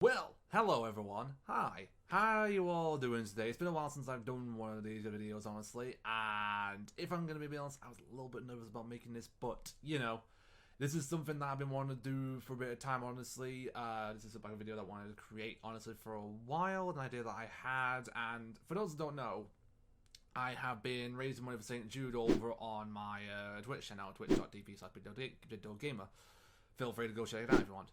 Well, hello everyone. Hi. How are you all doing today? It's been a while since I've done one of these videos, honestly, and if I'm going to be honest, I was a little bit nervous about making this, but, you know, this is something that I've been wanting to do for a bit of time, honestly. This is a video that I wanted to create, honestly, for a while, an idea that I had, and for those who don't know, I have been raising money for St Jude over on my Twitch channel, twitch.tv/BigDil. Feel free to go check it out if you want.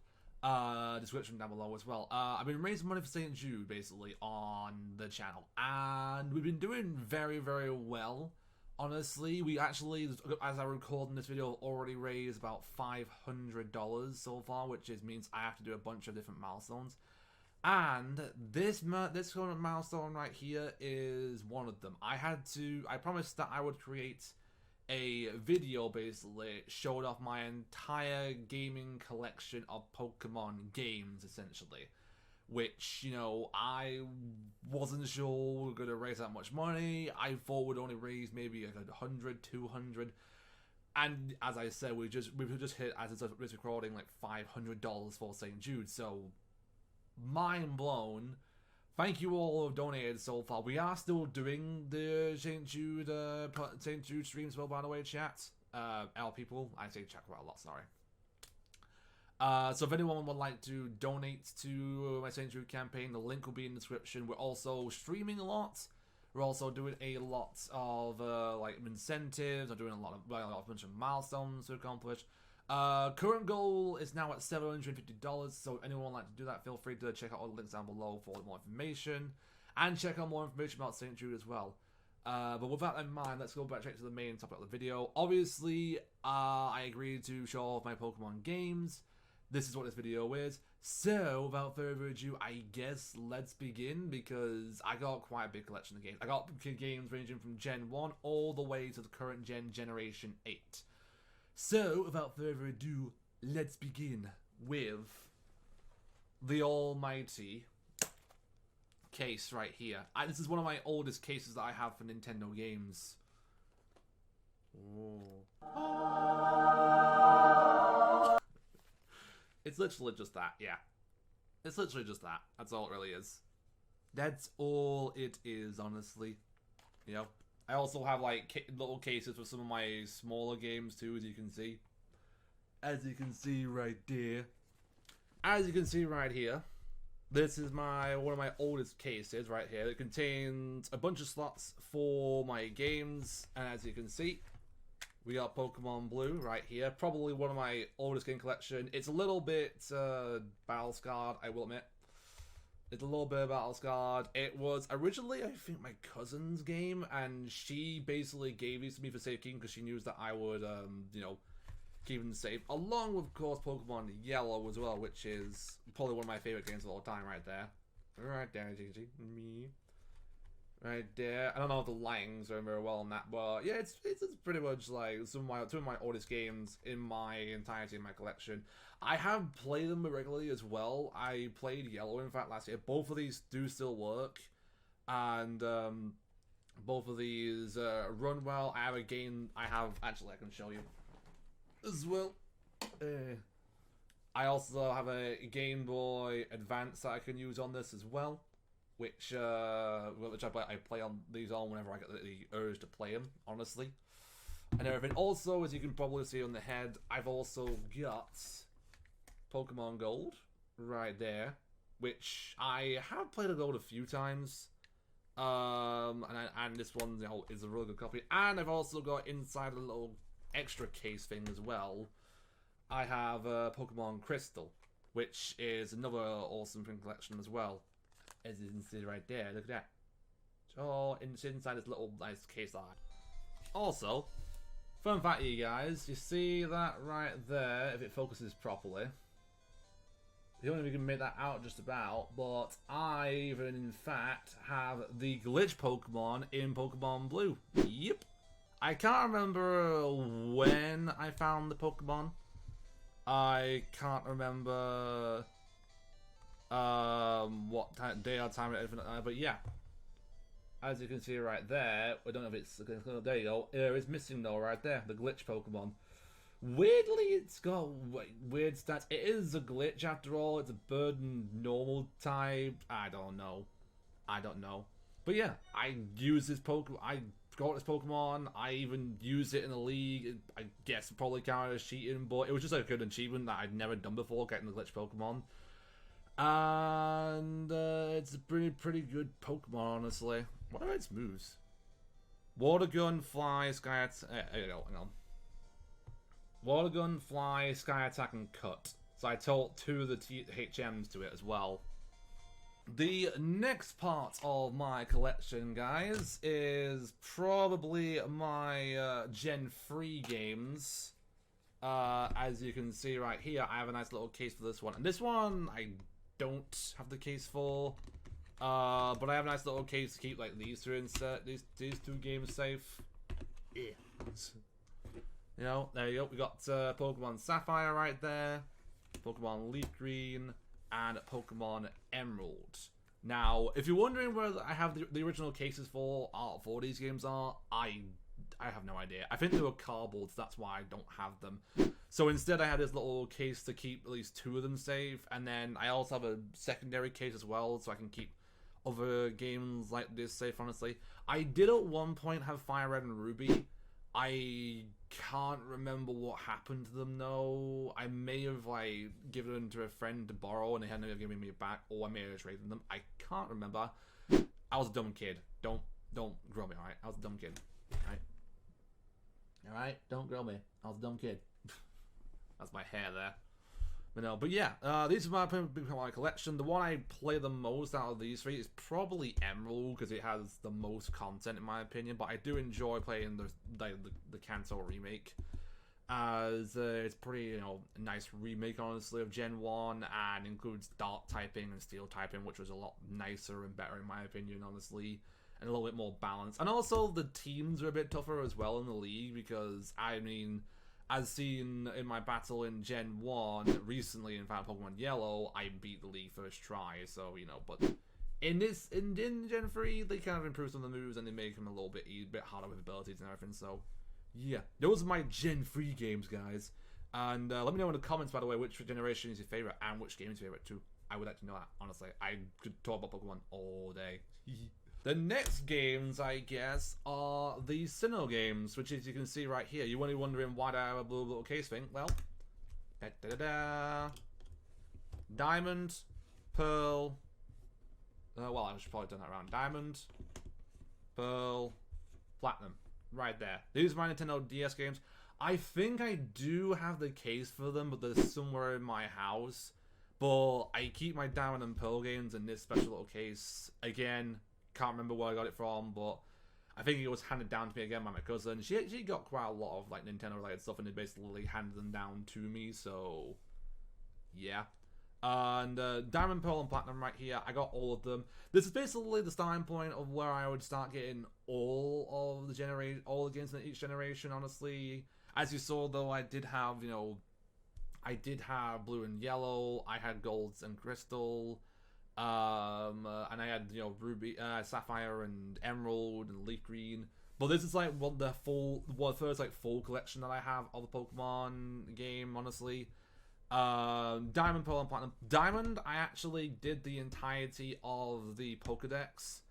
Description down below as well. I've been raising money for St Jude, basically, on the channel, and we've been doing very, very well. Honestly, we actually, as I record in this video, already raised about $500 so far, which means I have to do a bunch of different milestones. And this current milestone right here is one of them. I promised that I would create a video basically showed off my entire gaming collection of Pokemon games, essentially. Which, you know, I wasn't sure we were going to raise that much money. I thought we'd only raise maybe like 100, 200. And as I said, we've just hit, as of this recording, like $500 for St. Jude. So, mind blown. Thank you all who have donated so far. We are still doing the St. Jude streams, well, by the way, chat. People, I say chat quite a lot, sorry. So if anyone would like to donate to my St. Jude campaign, the link will be in the description. We're also streaming a lot. We're also doing a lot of like incentives. I'm doing a bunch of milestones to accomplish. Current goal is now at $750, so anyone would like to do that, feel free to check out all the links down below for more information, and check out more information about St. Jude as well. But with that in mind, let's go back straight to the main topic of the video. Obviously, I agreed to show off my Pokemon games. This is what this video is. So, without further ado, I guess let's begin, because I got quite a big collection of games. I got games ranging from Gen 1 all the way to the current Generation 8. So, without further ado, let's begin with the almighty case right here. This is one of my oldest cases that I have for Nintendo games. It's literally just that, yeah. It's literally just that. That's all it really is. That's all it is, honestly. You know? I also have, like, little cases for some of my smaller games, too, as you can see. As you can see right there. As you can see right here. This is one of my oldest cases right here. It contains a bunch of slots for my games. And as you can see, we got Pokemon Blue right here. Probably one of my oldest game collection. It's a little bit battle-scarred, I will admit. It's a little bit battle-scarred. It was originally, I think, my cousin's game, and she basically gave these to me for safekeeping because she knew that I would, you know, keep them safe. Along with, of course, Pokemon Yellow as well, which is probably one of my favorite games of all time right there. Right there, as you can see. Me. Right there. I don't know if the lightings are very well on that, but yeah, it's pretty much like two of my oldest games in my entirety in my collection. I have played them regularly as well. I played Yellow, in fact, last year. Both of these do still work, and both of these run well. I have a game. Actually, I can show you as well. I also have a Game Boy Advance that I can use on this as well, which I play on these on whenever I get the urge to play them, honestly, and everything. Also, as you can probably see on the head, I've also got Pokemon Gold right there, which I have played a Gold a few times, and this one, you know, is a really good copy. And I've also got inside a little extra case thing as well. I have Pokemon Crystal, which is another awesome thing collection as well. As you can see right there, look at that. Oh, it's inside this little nice case art. Also, fun fact, you guys, you see that right there? If it focuses properly, you don't even make that out just about. But I even, in fact, have the glitch Pokemon in Pokemon Blue. Yep. I can't remember when I found the Pokemon. I can't remember what day or time it is, but yeah, as you can see right there, I don't know if it's, there you go, it's missing though right there, the glitch Pokemon. Weirdly, it's got weird stats. It is a glitch after all. It's a burden normal type. I don't know. But yeah, I use this Pokemon. I got this Pokemon. I even used it in the league. I guess it probably counted as cheating, but it was just a good achievement that I'd never done before, getting the glitch Pokemon. And it's a pretty good Pokemon, honestly. What are its moves? Water Gun, Fly, Sky Attack. Hang on. Water Gun, Fly, Sky Attack, and Cut. So I taught 2 of the HMs to it as well. The next part of my collection, guys, is probably my Gen 3 games. As you can see right here, I have a nice little case for this one. And this one, I don't have the case for. But I have a nice little case to keep like these 2 games safe. Yeah. You know, there you go. We got Pokemon Sapphire right there, Pokemon Leaf Green, and Pokemon Emerald. Now, if you're wondering where I have the original cases for these games I have no idea. I think they were cardboard, so that's why I don't have them. So instead, I had this little case to keep at least 2 of them safe, and then I also have a secondary case as well, so I can keep other games like this safe, honestly. I did at one point have Fire Red and Ruby. I can't remember what happened to them though. I may have like given them to a friend to borrow and they hadn't even given me it back, or I may have traded them. I can't remember. I was a dumb kid. Don't grill me, alright? I was a dumb kid. Alright? Don't grill me. I was a dumb kid. That's my hair there. But yeah, these are my collection. The one I play the most out of these 3 is probably Emerald, because it has the most content in my opinion, but I do enjoy playing the Kanto remake, as it's pretty, you know, nice remake honestly of Gen 1, and includes Dark typing and Steel typing, which was a lot nicer and better in my opinion, honestly, and a little bit more balanced. And also the teams are a bit tougher as well in the league, because I mean, as seen in my battle in Gen 1 recently in Pokemon Yellow, I beat the league first try, so, you know, but in Gen 3, they kind of improved some of the moves and they make them a little bit harder with abilities and everything, so, yeah. Those are my Gen 3 games, guys. And let me know in the comments, by the way, which generation is your favorite and which game is your favorite, too. I would like to know that, honestly. I could talk about Pokemon all day. The next games, I guess, are the Sinnoh games, which as you can see right here. You might be wondering why do I have a blue little case thing? Well, Diamond, Pearl, well, I should probably turn that around. Diamond, Pearl, Platinum, right there. These are my Nintendo DS games. I think I do have the case for them, but they're somewhere in my house. But I keep my Diamond and Pearl games in this special little case. Again, can't remember where I got it from, but I think it was handed down to me again by my cousin. She got quite a lot of like Nintendo related stuff, and they basically handed them down to me, so yeah. And Diamond, Pearl, and Platinum right here, I got all of them. This is basically the starting point of where I would start getting all of the all the games in each generation, honestly. As you saw though, I did have, you know, I did have Blue and Yellow, I had Golds and Crystal, and I had, you know, Ruby, Sapphire and Emerald and Leaf Green. But this is like the first like full collection that I have of the Pokemon game, honestly. Diamond, Pearl, and Platinum. Diamond, I actually did the entirety of the Pokedex,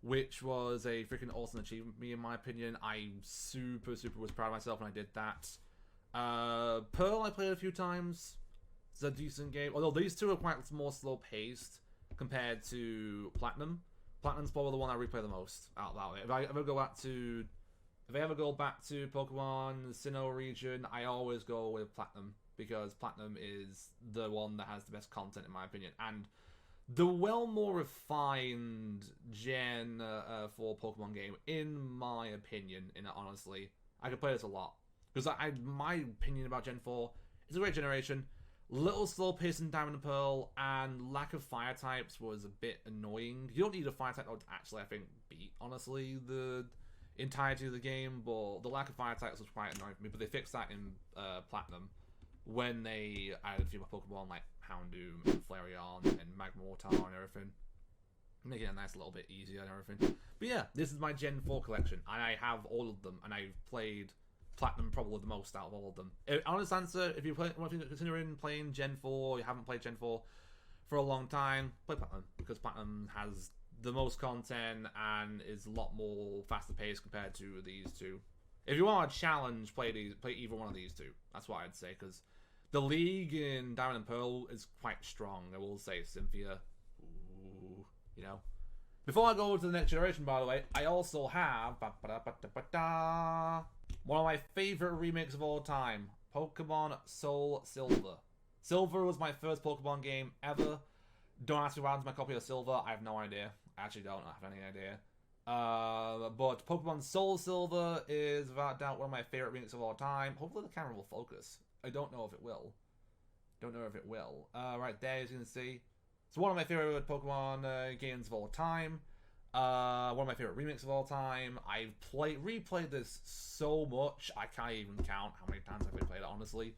which was a freaking awesome achievement for me, in my opinion. I super was proud of myself when I did that. Pearl, I played a few times. It's a decent game, although these two are quite more slow paced compared to Platinum. Platinum's probably the one I replay the most out of it. If I ever go back to Pokemon Sinnoh region, I always go with Platinum, because Platinum is the one that has the best content in my opinion, and the more refined Gen 4 Pokemon game in my opinion. Honestly, I could play this a lot, because my opinion about Gen 4, it's a great generation. Little slow pace in Diamond and Pearl, and lack of fire types was a bit annoying. You don't need a fire type to actually, I think, beat, honestly, the entirety of the game, but the lack of fire types was quite annoying for me. But they fixed that in Platinum when they added a few more Pokemon like Houndoom and Flareon and Magmortar and everything, making it a nice little bit easier and everything. But yeah, this is my Gen 4 collection, and I have all of them, and I've played platinum probably the most out of all of them. Honest answer, if you're considering playing Gen 4, you haven't played Gen 4 for a long time, play platinum, because platinum has the most content and is a lot more faster paced compared to these two. If you want a challenge, play either one of these two. That's what I'd say, because the League in Diamond and Pearl is quite strong. I will say, Cynthia. Ooh, you know. Before I go to the next generation, by the way, I also have one of my favorite remakes of all time, Pokemon Soul Silver. Silver was my first Pokemon game ever. Don't ask me what happens to my copy of Silver. I have no idea. I actually don't have any idea. But Pokemon Soul Silver is without doubt one of my favorite remakes of all time. Hopefully the camera will focus. I don't know if it will. Right there, as you can see. It's one of my favorite Pokemon games of all time. One of my favorite remakes of all time. I've replayed this so much, I can't even count how many times I've replayed it, honestly.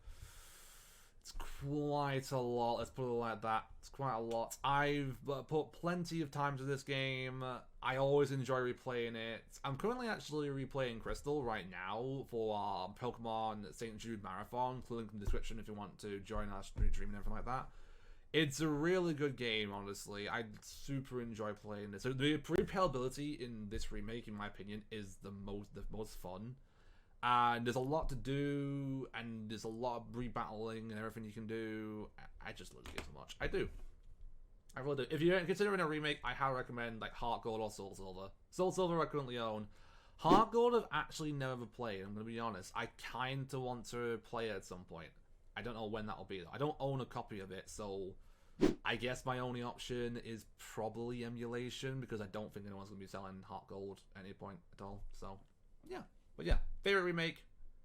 It's quite a lot, let's put it like that. It's quite a lot. I've put plenty of time to this game. I always enjoy replaying it. I'm currently actually replaying Crystal right now for our Pokemon St Jude Marathon, including in the description if you want to join our stream and everything like that. It's a really good game, honestly. I super enjoy playing this. So the replayability in this remake, in my opinion, is the most fun. And there's a lot to do, and there's a lot of rebattling and everything you can do. I just love the game so much. I do. I really do. If you're considering a remake, I highly recommend like Heart Gold or Soul Silver. Soul Silver I currently own. Heart Gold I've actually never played, I'm going to be honest. I kind of want to play it at some point. I don't know when that'll be though. I don't own a copy of it, so I guess my only option is probably emulation, because I don't think anyone's going to be selling Heart Gold at any point at all. So, yeah. But yeah, favorite remake,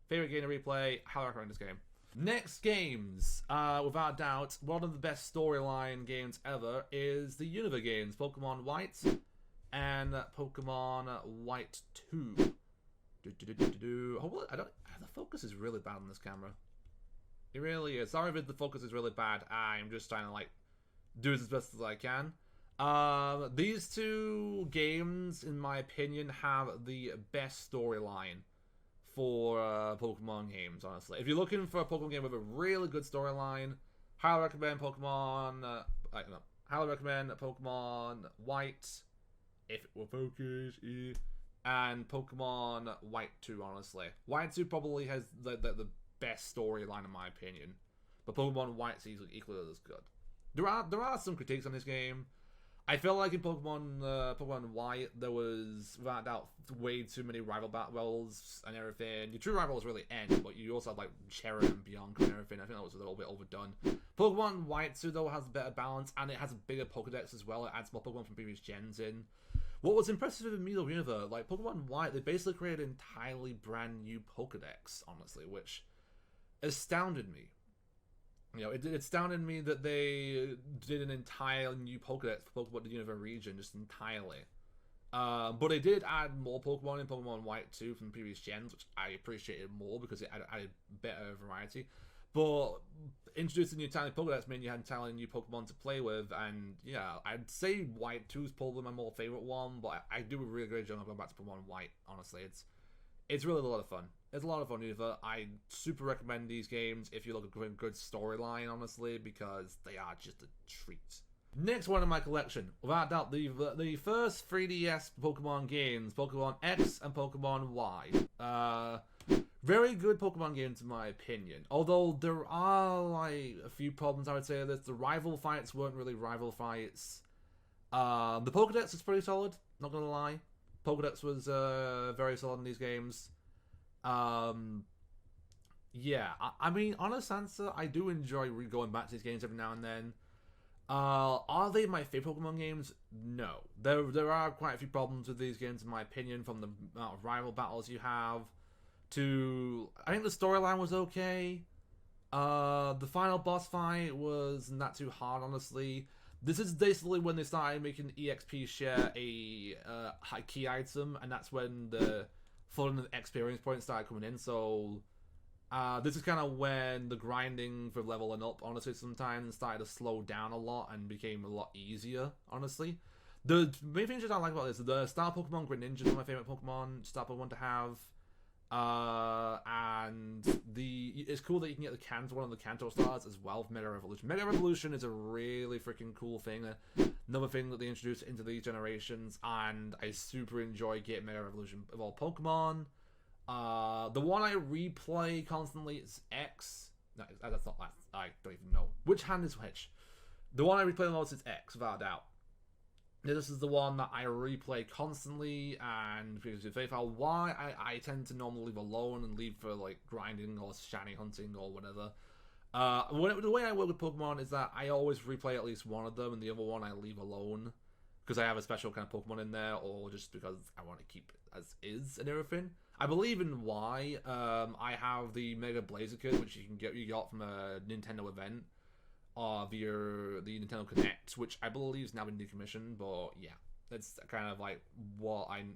favorite game to replay, highly recommend this game. Next games, without doubt, one of the best storyline games ever is the Unova games, Pokemon White and Pokemon White 2. Hopefully, the focus is really bad on this camera. It really is. Sorry if the focus is really bad. I'm just trying to like do it as best as I can. These two games, in my opinion, have the best storyline for Pokemon games, honestly. If you're looking for a Pokemon game with a really good storyline, highly recommend Pokemon, highly recommend Pokemon White, if it will focus, and Pokemon White 2, honestly. White 2 probably has the best storyline, in my opinion, but Pokemon White is equally as good. There are some critiques on this game. I feel like in Pokemon White, there was, without doubt, way too many rival battles and everything. Your true rival was really N, but you also had, like, Chera and Bianca and everything. I think that was a little bit overdone. Pokemon White 2, though, has a better balance, and it has a bigger Pokedex as well. It adds more Pokemon from previous gens in. What was impressive with me, though, Unova, like, Pokemon White, they basically created an entirely brand new Pokedex, honestly, which astounded me. You know, it astounded me that they did an entire new Pokedex for Pokemon the Unova region, just entirely. But they did add more Pokemon in Pokemon White 2 from previous gens, which I appreciated more because it added better variety. But introducing the entirely Pokedex meant you had entirely new Pokemon to play with, and yeah, I'd say White 2 is probably my more favorite one, but I do a really great job of going back to Pokemon White, honestly. It's really a lot of fun. It's a lot of fun, Unova. I super recommend these games if you look for a good storyline, honestly, because they are just a treat. Next one in my collection, without doubt, the first 3DS Pokemon games, Pokemon X and Pokemon Y. Very good Pokemon games in my opinion. Although there are like a few problems I would say with this. The rival fights weren't really rival fights. The Pokedex was pretty solid, not gonna lie. Pokedex was very solid in these games. Yeah, I mean, honest answer, I do enjoy going back to these games every now and then. Are they my favorite Pokemon games? No. There are quite a few problems with these games, in my opinion, from the amount of rival battles you have to... I think the storyline was okay. The final boss fight was not too hard, honestly. This is basically when they started making EXP share a key item, and that's when the fun and experience points started coming in, so... this is kind of when the grinding for leveling up, honestly, sometimes started to slow down a lot and became a lot easier, honestly. The main things I like about this, the Star Pokemon Greninja is one of my favorite Pokemon, Star Pokemon to have. And it's cool that you can get one of the Kanto stars as well for Mega Revolution. Mega Revolution is a really freaking cool thing. Another thing that they introduced into these generations, and I super enjoy getting Mega Revolution of all Pokemon. The one I replay constantly is X. No, that's not that. I don't even know which hand is which. The one I replay the most is X, without a doubt. This is the one that I replay constantly, and because if I found why I tend to normally leave alone and leave for like grinding or shiny hunting or whatever. The way I work with Pokemon is that I always replay at least one of them, and the other one I leave alone because I have a special kind of Pokemon in there, or just because I want to keep it as is and everything. I believe in why. I have the Mega Blaziken, which you got from a Nintendo event. Via the Nintendo Connect, which I believe is now been decommissioned, but yeah, that's kind of like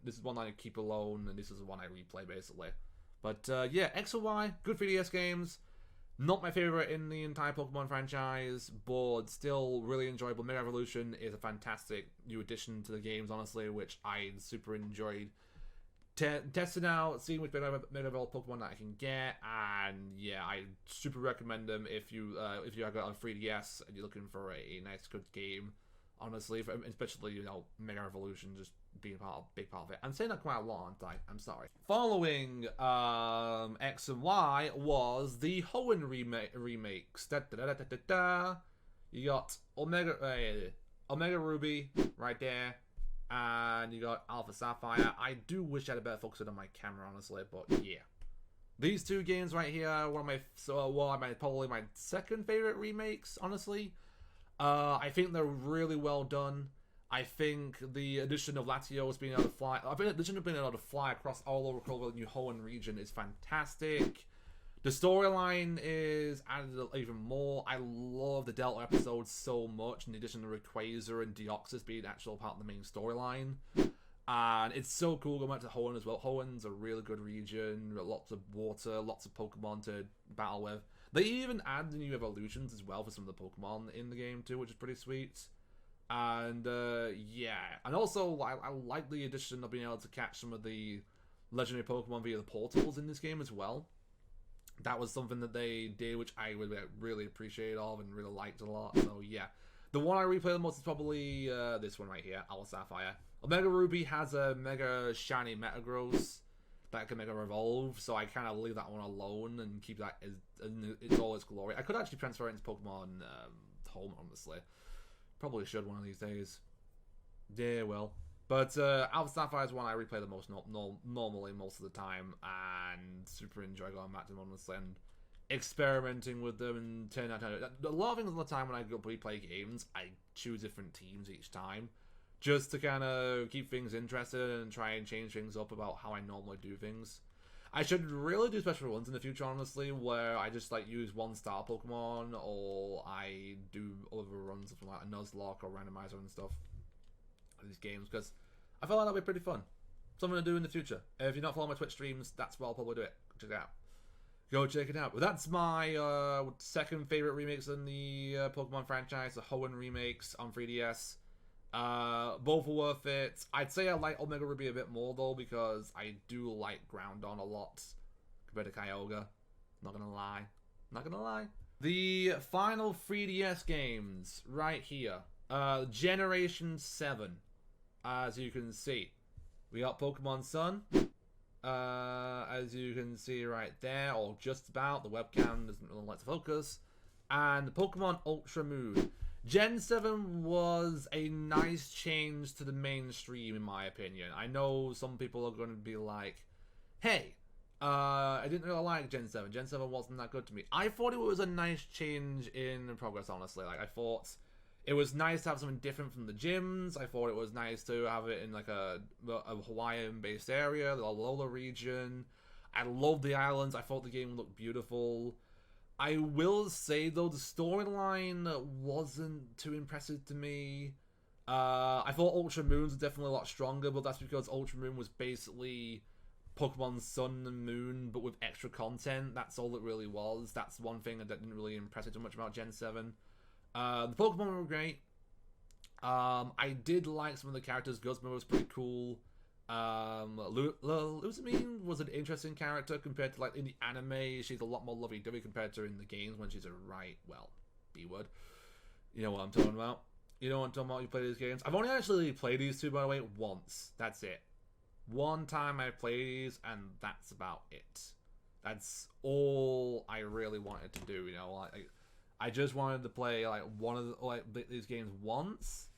this is one I keep alone, and this is the one I replay basically. But yeah, X and Y, good 3DS games. Not my favorite in the entire Pokemon franchise, but still really enjoyable. Mega Evolution is a fantastic new addition to the games, honestly, which I super enjoyed testing out, seeing which Mega Evolved Pokemon that I can get, and yeah, I super recommend them if you have got a 3DS and you're looking for a nice good game. Honestly, especially Mega Evolution just being a big part of it. I'm saying that quite a lot, aren't I? I'm sorry. Following X and Y was the Hoenn remakes. You got Omega Ruby right there. And you got Alpha Sapphire. I do wish I had a better focus on my camera, honestly, but yeah. These two games right here are probably my second favorite remakes, honestly. I think they're really well done. I think the addition of Latios being able to fly, across all over the New Hoenn region is fantastic. The storyline is added even more. I love the Delta episodes so much, in addition to Rayquaza and Deoxys being actual part of the main storyline. And it's so cool going back to Hoenn as well. Hoenn's a really good region, lots of water, lots of Pokemon to battle with. They even add the new evolutions as well for some of the Pokemon in the game too, which is pretty sweet. And yeah, and also I like the addition of being able to catch some of the legendary Pokemon via the portals in this game as well. That was something that they did, which I really appreciated and really liked a lot. So yeah, the one I replay the most is probably this one right here, Alpha Sapphire. Omega Ruby has a Mega Shiny Metagross that can Mega Evolve, so I kind of leave that one alone and keep that in all its glory. I could actually transfer it into Pokemon Home, honestly. Probably should one of these days. Yeah, well. But Alpha Sapphire is one I replay the most normally most of the time, and super enjoy going back to them, honestly, and experimenting with them and turning out a lot of things all the time when I go replay games. I choose different teams each time, just to kind of keep things interested and try and change things up about how I normally do things. I should really do special runs in the future, honestly, where I just use one star Pokemon, or I do other runs of like a Nuzlocke or Randomizer and stuff. These games, because I feel like that'll be pretty fun. Something to do in the future. If you're not following my Twitch streams, that's where I'll probably do it. Check it out. Go check it out. But that's my second favorite remakes in the Pokemon franchise, the Hoenn remakes on 3DS. Both are worth it. I'd say I like Omega Ruby a bit more though, because I do like Groundon a lot compared to Kyogre. Not gonna lie. The final 3DS games right here. Generation 7. As you can see, we got Pokemon Sun, as you can see right there, or just about. The webcam doesn't really like to focus. And Pokemon Ultra Moon. Gen 7 was a nice change to the mainstream, in my opinion. I know some people are going to be like, hey, I didn't really like Gen 7. Gen 7 wasn't that good to me. I thought it was a nice change in progress, honestly. I thought it was nice to have something different from the gyms. I thought it was nice to have it in a Hawaiian-based area, the Alola region. I loved the islands. I thought the game looked beautiful. I will say, though, the storyline wasn't too impressive to me. I thought Ultra Moons was definitely a lot stronger, but that's because Ultra Moon was basically Pokemon Sun and Moon, but with extra content. That's all it really was. That's one thing that didn't really impress me too much about Gen 7. The Pokemon were great. I did like some of the characters. Guzma was pretty cool. Luzamine was an interesting character compared to, like, in the anime. She's a lot more lovey-dovey compared to in the games when she's a B-word. You know what I'm talking about. You know what I'm talking about, you play these games. I've only actually played these two, by the way, once. That's it. One time I played these, and that's about it. That's all I really wanted to do, you know. Like, I just wanted to play, like, one of these games once,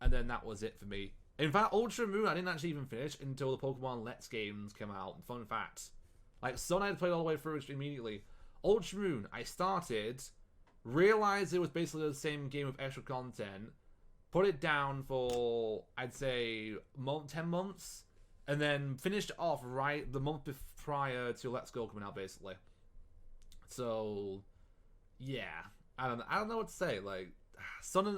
and then that was it for me. In fact, Ultra Moon, I didn't actually even finish until the Pokemon Let's games came out. Fun fact. Like, Sun I had played all the way through immediately. Ultra Moon, I started, realized it was basically the same game with extra content, put it down for, I'd say, 10 months, and then finished off right the month prior to Let's Go coming out, basically. So, yeah. I don't know what to say. Like,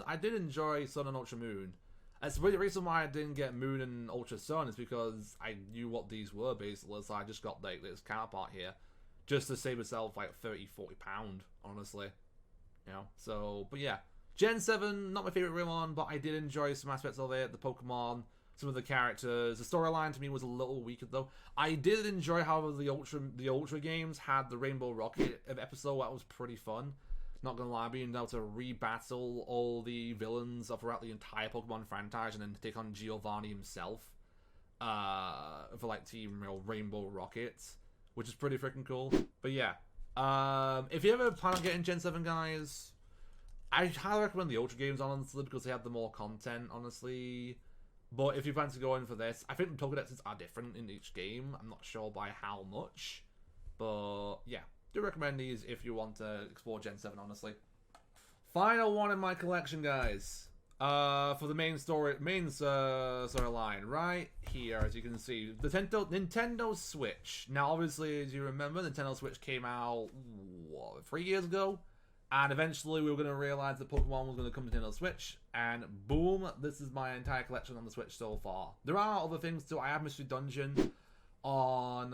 I did enjoy Sun and Ultra Moon. That's the reason why I didn't get Moon and Ultra Sun is because I knew what these were, basically, so I just got, like, this counterpart here, just to save myself, like, £30-40, honestly. You know, so, but yeah. Gen 7, not my favourite real one, but I did enjoy some aspects of it, the Pokemon, some of the characters. The storyline to me was a little weaker, though. I did enjoy how the Ultra games had the Rainbow Rocket episode. That was pretty fun. Not gonna lie, being able to rebattle all the villains throughout the entire Pokemon franchise and then take on Giovanni himself for, like, Team Rainbow Rocket, which is pretty freaking cool. But yeah, if you ever plan on getting Gen 7, guys, I highly recommend the Ultra games, honestly, because they have the more content, honestly. But if you plan to go in for this, I think the Pokedexes are different in each game. I'm not sure by how much, but yeah. Do recommend these if you want to explore Gen 7, honestly. Final one in my collection, guys. For the main storyline, right here, as you can see, the Nintendo Switch. Now, obviously, as you remember, Nintendo Switch came out, what, 3 years ago? And eventually, we were going to realize that Pokemon was going to come to Nintendo Switch. And boom, this is my entire collection on the Switch so far. There are other things too. I have Mystery Dungeon on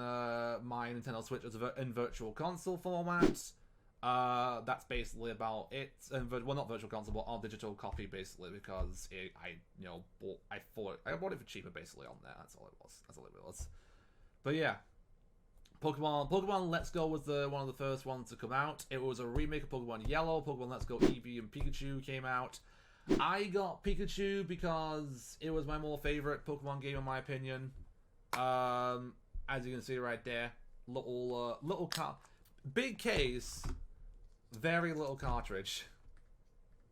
my Nintendo Switch in virtual console format. That's basically about it. Well, not virtual console, but on digital copy, basically, because I bought it for cheaper, basically, on there. That's all it was. But yeah, Pokemon Let's Go was one of the first ones to come out. It was a remake of Pokemon Yellow. Pokemon Let's Go Eevee and Pikachu came out. I got Pikachu because it was my more favorite Pokemon game, in my opinion. As you can see right there, big case, very little cartridge.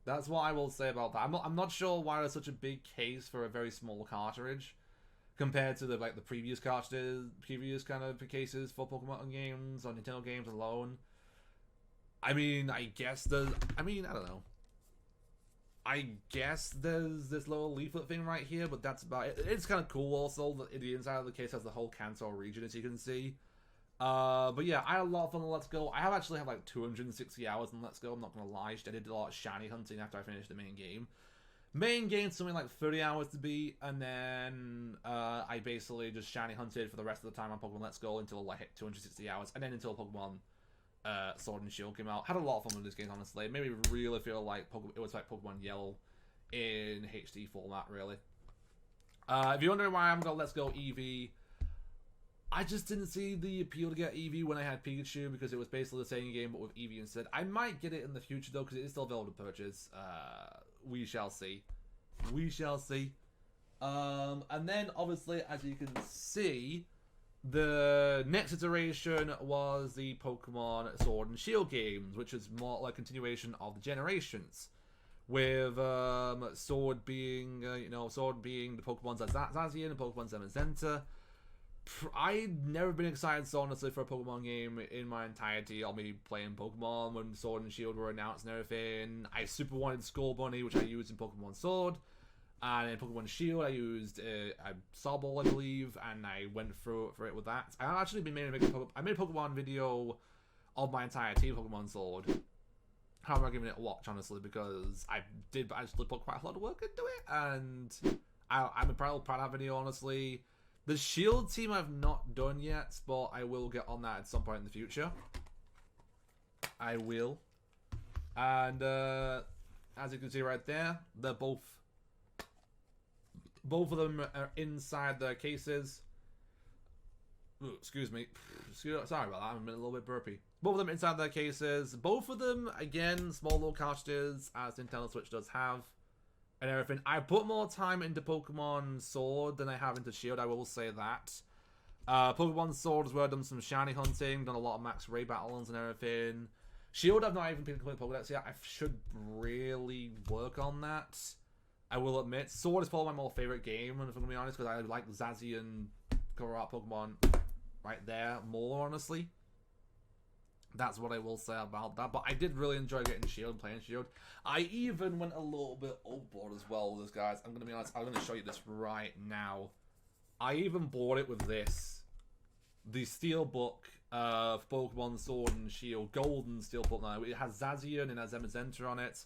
That's what I will say about that. I'm not sure why there's such a big case for a very small cartridge compared to the previous cartridges, previous kind of cases for Pokemon games or Nintendo games alone. I mean, I don't know. I guess there's this little leaflet thing right here, but that's about it. It's kind of cool also that the inside of the case has the whole Kanto region, as you can see. But yeah, I had a lot of fun on Let's Go. I have actually had like 260 hours on Let's Go, I'm not going to lie. I did a lot of shiny hunting after I finished the main game. Main game, something like 30 hours to beat, and then I basically just shiny hunted for the rest of the time on Pokemon Let's Go until I hit 260 hours, and then until Pokemon Sword and Shield came out. Had a lot of fun with this game, honestly. It made me really feel like it was like Pokemon Yellow in HD format, really. If you're wondering why I haven't got Let's Go Eevee, I just didn't see the appeal to get Eevee when I had Pikachu, because it was basically the same game but with Eevee instead. I might get it in the future though, because it is still available to purchase. We shall see. We shall see. And then obviously, as you can see, the next iteration was the Pokemon Sword and Shield games, which is more like a continuation of the generations, with Sword being the Pokemon Zacian and Pokemon Zamazenta. I'd never been excited so honestly for a Pokemon game in my entirety. I'll be playing Pokemon when Sword and Shield were announced and everything. I super wanted Skull Bunny, which I used in Pokemon Sword. And in Pokemon Shield, I used a Sobble, I believe, and I went through for it with that. I actually made a Pokemon video of my entire team Pokemon Sword. How am I giving it a watch, honestly, because I did actually put quite a lot of work into it, and I'm proud of that video, honestly. The Shield team I've not done yet, but I will get on that at some point in the future. I will. And as you can see right there, they're both Both of them are inside their cases. Ooh, excuse me. Sorry about that. I'm a little bit burpy. Both of them inside their cases. Both of them, again, small little cartridges, as Nintendo Switch does have, and everything. I put more time into Pokemon Sword than I have into Shield, I will say that. Pokemon Sword is where I've done some shiny hunting, done a lot of max Ray battles and everything. Shield, I've not even been complete Pokedex yet. I should really work on that. I will admit. Sword is probably my more favorite game, if I'm going to be honest, because I like Zazie and Colorado Pokemon right there more, honestly. That's what I will say about that. But I did really enjoy getting Shield and playing Shield. I even went a little bit overboard as well with this, guys. I'm going to be honest. I'm going to show you this right now. I even bought it with this. The Steelbook of Pokemon Sword and Shield. Golden Steelbook now. It has Zazian and it has Emazenta on it.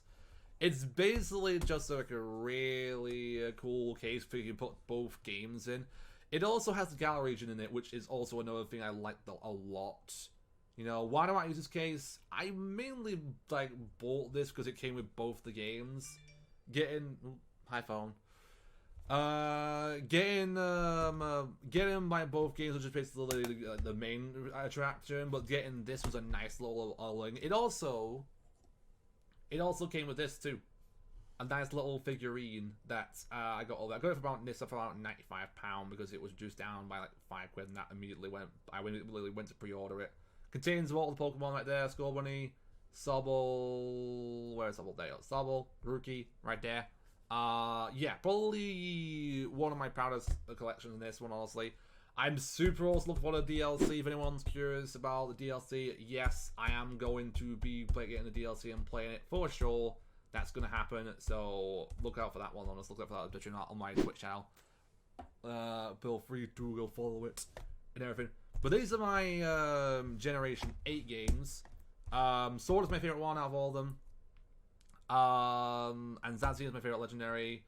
It's basically just like a really cool case where you can put both games in. It also has the Gallery region in it, which is also another thing I liked a lot. You know, why do I use this case? I mainly like bought this because it came with both the games. Hi phone. Getting by both games, which is basically the main attraction, but getting this was a nice little all-in. It also came with this too, a nice little figurine that I got all that. I got it for about £95 because it was reduced down by like £5, and that immediately went. I immediately went to pre-order it. Contains all the Pokemon right there: Scorbunny, Sobble. Where's Sobble? There, Sobble, Rookie, right there. Yeah, probably one of my proudest collections in this one, honestly. I'm super also looking for the DLC. If anyone's curious about the DLC, yes, I am going to be getting the DLC and playing it for sure. That's going to happen, so look out for that one, honestly. Look out for that on my Twitch channel. Feel free to go follow it and everything. But these are my Generation 8 games. Sword is my favorite one out of all of them. And Zazie is my favorite legendary.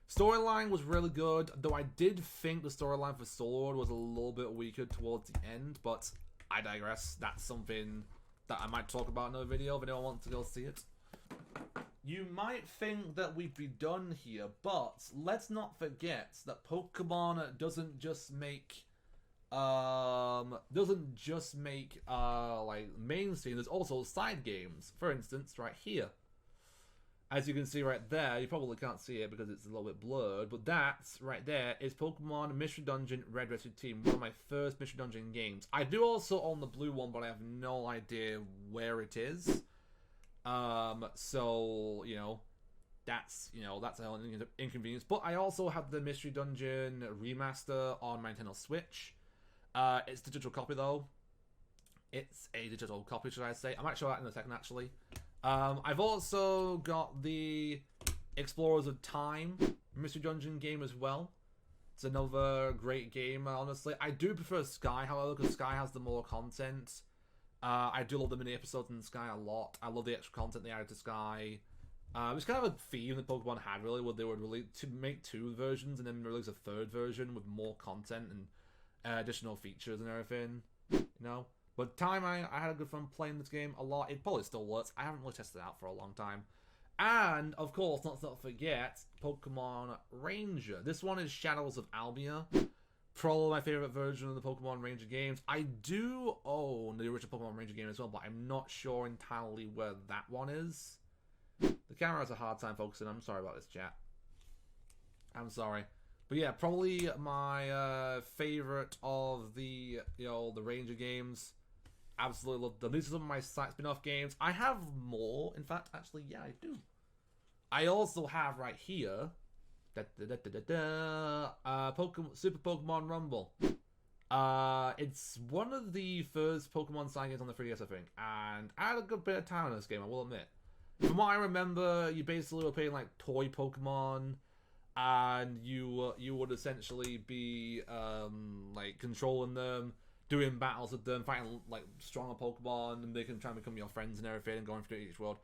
Storyline was really good, though I did think the storyline for Sword was a little bit weaker towards the end, but I digress. That's something that I might talk about in another video if anyone wants to go see it. You might think that we'd be done here, but let's not forget that Pokemon doesn't just make like mainstream. There's also side games. For instance, right here. As you can see right there, you probably can't see it because it's a little bit blurred, but that's right there is Pokemon Mystery Dungeon Red Rescue Team, one of my first Mystery Dungeon games. I do also own the blue one, but I have no idea where it is. So, you know, that's an inconvenience. But I also have the Mystery Dungeon remaster on my Nintendo Switch. It's a digital copy though. It's a digital copy, should I say. I might show that in a second, actually. I've also got the Explorers of Time Mystery Dungeon game as well. It's another great game, honestly. I do prefer Sky, however, because Sky has the more content. I do love the mini episodes in Sky a lot. I love the extra content they added to Sky. It's kind of a theme that Pokemon had, really, where they would make 2 versions and then release a 3rd version with more content and additional features and everything, you know? But time I had a good fun playing this game a lot. It probably still works. I haven't really tested it out for a long time. And, of course, let's not forget Pokemon Ranger. This one is Shadows of Albia. Probably my favorite version of the Pokemon Ranger games. I do own the original Pokemon Ranger game as well, but I'm not sure entirely where that one is. The camera has a hard time focusing. I'm sorry about this, chat. I'm sorry. But yeah, probably my favorite of the, the Ranger games. Absolutely love them. These are some of my spin-off games. I have more. In fact, actually, yeah, I do. I also have right here Super Pokemon Rumble. It's one of the first Pokemon side games on the 3DS, I think. And I had a good bit of time in this game, I will admit. From what I remember, you basically were playing like toy Pokemon. And you would essentially be like controlling them, doing battles with them, fighting like stronger Pokemon, and they can try and become your friends and everything, and going through each world.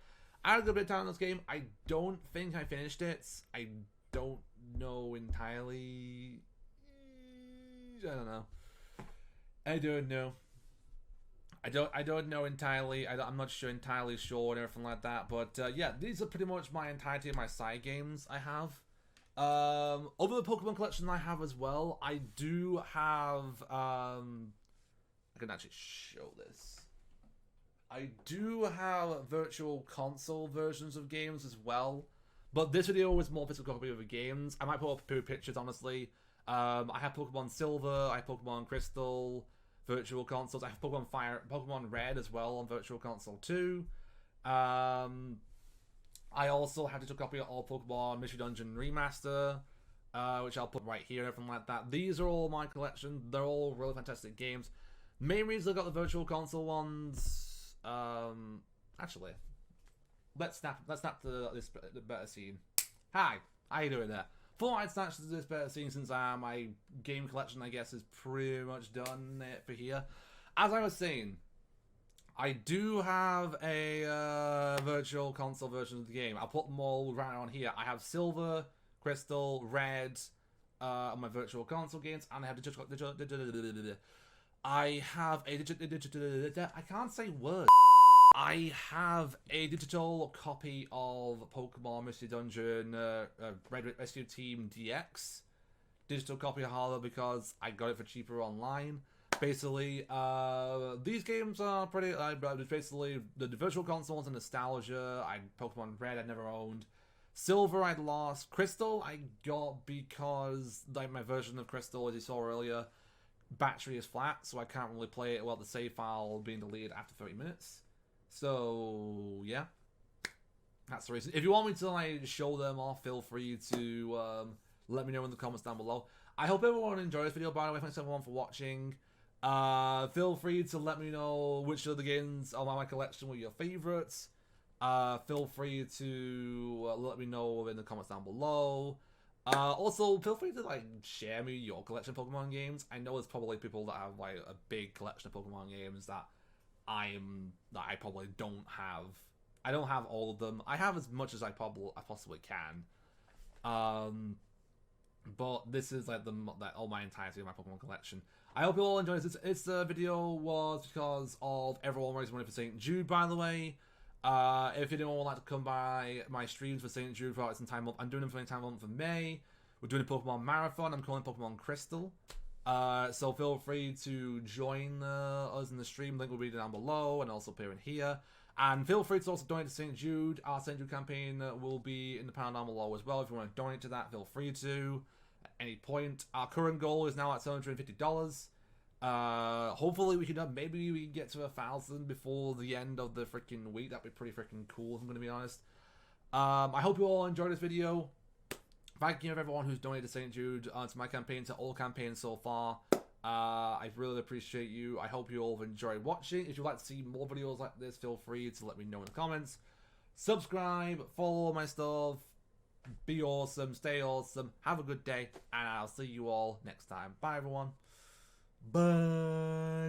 I had a good bit of time in this game. I don't think I finished it. I don't know entirely. I don't know. I don't know. I don't know entirely. I'm not entirely sure and everything like that. But yeah, these are pretty much my entirety of my side games I have. Over the Pokemon collection I have as well, I do have, I can actually show this. I do have virtual console versions of games as well, but this video was more physical copy of the games. I might put up a few pictures, honestly. I have Pokemon Silver, I have Pokemon Crystal, virtual consoles. I have Pokemon Fire, Pokemon Red as well on virtual console too. I also have a copy of all Pokemon Mystery Dungeon Remaster, which I'll put right here and everything like that. These are all my collection. They're all really fantastic games. Main reason I got the virtual console ones. Actually, let's snap to this better scene. Hi, how you doing there? Thought I'd snatch to this better scene since my game collection, I guess, is pretty much done for here. As I was saying, I do have a virtual console version of the game. I'll put them all right on here. I have Silver, Crystal, Red on my virtual console games, and I have I can't say words. I have a digital copy of Pokemon Mystery Dungeon Red Rescue Team DX. Digital copy harder because I got it for cheaper online. Basically, these games are pretty. Basically, the virtual console ones are nostalgia. Pokemon Red I never owned. Silver I'd lost. Crystal I got because my version of Crystal, as you saw earlier, battery is flat, so I can't really play it while the save file being deleted after 30 minutes. So yeah, that's the reason. If you want me to show them off, feel free to let me know in the comments down below. I hope everyone enjoyed this video. By the way, thanks everyone for watching. Feel free to let me know which of the games of my collection were your favorites. Feel free to let me know in the comments down below. Also, feel free to share me your collection of Pokemon games. I know there's probably people that have a big collection of Pokemon games that I probably don't have. I don't have all of them. I have as much as I possibly can. But this is all my entirety of my Pokemon collection. I hope you all enjoyed this. This video was because of everyone raising money for St Jude, by the way. If anyone would like to come by my streams for St Jude for some time month, I'm doing them for the entire month of May. We're doing a Pokemon Marathon. I'm calling Pokemon Crystal. So feel free to join us in the stream. Link will be down below and also appearing here. And feel free to also donate to St Jude. Our St Jude campaign will be in the panel down below as well. If you want to donate to that, feel free to at any point. Our current goal is now at $750. Hopefully we can maybe we can get to 1,000 before the end of the freaking week. That'd be pretty freaking cool, if I'm going to be honest. I hope you all enjoyed this video. Thank you everyone who's donated to St Jude, to my campaign, to all campaigns so far. I really appreciate you. I hope you all have enjoyed watching. If you'd like to see more videos like this, feel free to let me know in the comments. Subscribe, follow my stuff. Be awesome, stay awesome, have a good day, and I'll see you all next time. Bye everyone. Bye.